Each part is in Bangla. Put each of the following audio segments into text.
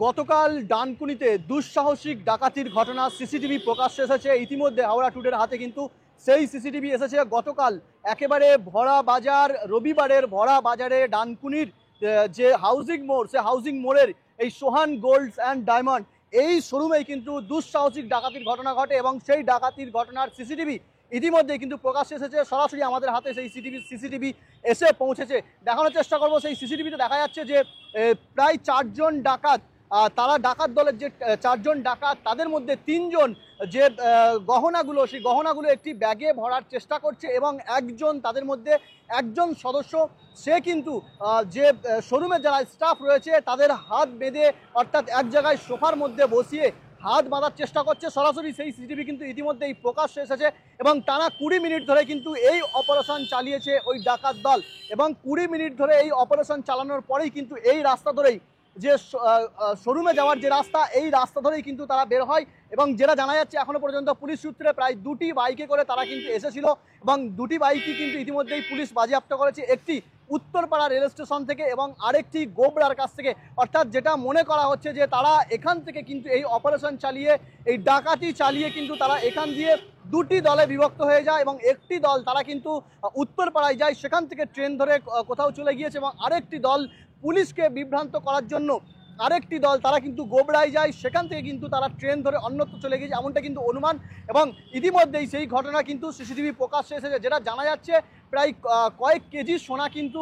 গতকাল ডানকুনিতে দুঃসাহসিক ডাকাতির ঘটনা সিসিটিভি প্রকাশ্যে এসেছে। ইতিমধ্যে হাওড়া টুডের হাতে কিন্তু সেই সিসিটিভি এসেছে। গতকাল একেবারে ভরা বাজার, রবিবারের ভরা বাজারে ডানকুনির যে হাউজিং মোড়, সে হাউজিং মোড়ের এই সোহান গোল্ডস অ্যান্ড ডায়মন্ড এই শোরুমেই কিন্তু দুঃসাহসিক ডাকাতির ঘটনা ঘটে এবং সেই ডাকাতির ঘটনার সিসিটিভি ইতিমধ্যে কিন্তু প্রকাশ্যে এসেছে। সরাসরি আমাদের হাতে সেই সিসিটিভি এসে পৌঁছেছে। দেখানোর চেষ্টা করবো। সেই সিসিটিভিতে দেখা যাচ্ছে যে প্রায় 4 জন ডাকাত, তারা ডাকাত দলের যে 4 জন ডাকাত, তাদের মধ্যে 3 জন যে গহনাগুলো, সেই গহনাগুলো একটি ব্যাগে ভরার চেষ্টা করছে এবং একজন, তাদের মধ্যে একজন সদস্য, সে কিন্তু যে শোরুমের যারা স্টাফ রয়েছে তাদের হাত বেঁধে, অর্থাৎ এক জায়গায় সোফার মধ্যে বসিয়ে হাত বাঁধার চেষ্টা করছে। সরাসরি সেই সিসিটিভি কিন্তু ইতিমধ্যেই প্রকাশ্যে এসেছে এবং টানা 20 মিনিট ধরে কিন্তু এই অপারেশন চালিয়েছে ওই ডাকাত দল এবং 20 মিনিট ধরে এই অপারেশন চালানোর পরেই কিন্তু এই রাস্তা ধরেই, যে শোরুমে যাওয়ার যে রাস্তা, এই রাস্তা ধরেই কিন্তু তারা বের হয় এবং যেটা জানা যাচ্ছে এখনো পর্যন্ত পুলিশ সূত্রে প্রায় 2টি বাইকে করে তারা কিন্তু এসেছিল এবং 2টি বাইকই কিন্তু ইতিমধ্যেই পুলিশ বাজেয়াপ্ত করেছে। একটি উত্তরপাড়া রেল স্টেশন থেকে এবং আরেকটি গোবরার কাছ থেকে। অর্থাৎ যেটা মনে করা হচ্ছে যে তারা এখান থেকে কিন্তু এই অপারেশন চালিয়ে, এই ডাকাতি চালিয়ে কিন্তু তারা এখান দিয়ে 2টি দলে বিভক্ত হয়ে যায় এবং একটি দল তারা কিন্তু উত্তরপাড়ায় যায়, সেখান থেকে ট্রেন ধরে কোথাও চলে গিয়েছে এবং আরেকটি দল পুলিশকে বিভ্রান্ত করার জন্য, আরেকটি দল তারা কিন্তু গোবরায় যায়, সেখান থেকে কিন্তু তারা ট্রেন ধরে অন্যত্র চলে গিয়েছে, এমনটা কিন্তু অনুমান। এবং ইতিমধ্যেই সেই ঘটনা কিন্তু সিসিটিভি প্রকাশ্যে এসেছে। যেটা জানা যাচ্ছে প্রায় কয়েক কেজি সোনা কিন্তু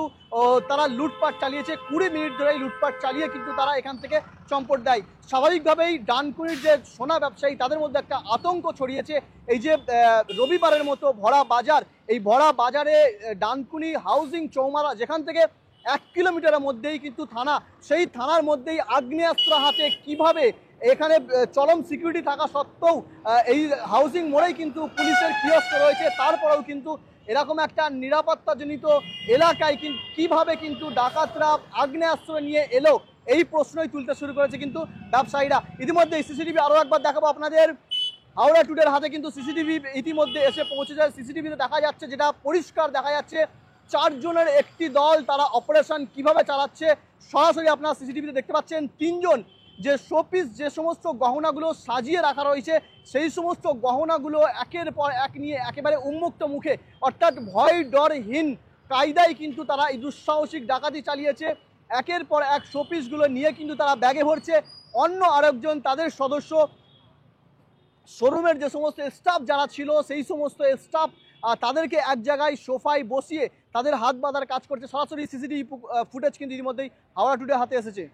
তারা লুটপাট চালিয়েছে। 20 মিনিট ধরে লুটপাট চালিয়ে কিন্তু তারা এখান থেকে চম্পট দেয়। স্বাভাবিকভাবেই ডানকুনির যে সোনা ব্যবসায়ী, তাদের মধ্যে একটা আতঙ্ক ছড়িয়েছে। এই যে রবিবারের মতো ভরা বাজার, এই ভরা বাজারে ডানকুনি হাউজিং চৌমারা, যেখান থেকে 1 কিলোমিটারের মধ্যেই কিন্তু থানা, সেই থানার মধ্যেই আগ্নেয়াস্ত্র হাতে কিভাবে, এখানে চরম সিকিউরিটি থাকা সত্ত্বেও এই হাউজিং মোড়েই কিন্তু পুলিশের কিয়স্ক রয়েছে, তারপরেও কিন্তু এরকম একটা নিরাপত্তাজনিত এলাকায় কিভাবে কিন্তু ডাকাতরা আগ্নেয়াস্ত্র নিয়ে এলো, এই প্রশ্নই তুলতে শুরু করেছে কিন্তু ব্যবসায়ীরা। ইতিমধ্যে সিসিটিভি আরও একবার দেখাবো আপনাদের। হাওড়া টুডের হাতে কিন্তু সিসিটিভি ইতিমধ্যে এসে পৌঁছে যায়। সিসিটিভিতে দেখা যাচ্ছে, যেটা পরিষ্কার দেখা যাচ্ছে, 4 জনের একটি দল তারা অপারেশন কিভাবে চালাচ্ছে। সরাসরি আপনারা সিসিটিভিতে দেখতে পাচ্ছেন 3 জন যে শোপিস, যে সমস্ত গহনাগুলো সাজিয়ে রাখা রয়েছে, সেই সমস্ত গহনাগুলো একের পর এক নিয়ে একেবারে উন্মুক্ত মুখে, অর্থাৎ ভয় ডরহীন কায়দায় কিন্তু তারা এই দুঃসাহসিক ডাকাতি চালিয়েছে। একের পর এক শোপিসগুলো নিয়ে কিন্তু তারা ব্যাগে ভরছে। অন্য আরেকজন, তাদের সদস্য, শোরুমের যে সমস্ত স্টাফ যারা ছিল, সেই সমস্ত স্টাফ তাদেরকে এক জায়গায় সোফায় বসিয়ে তাদের হাত বাঁধার কাজ করছে। সরাসরি সিসিটিভি ফুটেজ কিন্তু ইতিমধ্যেই হাওড়া টুডে হাতে এসেছে।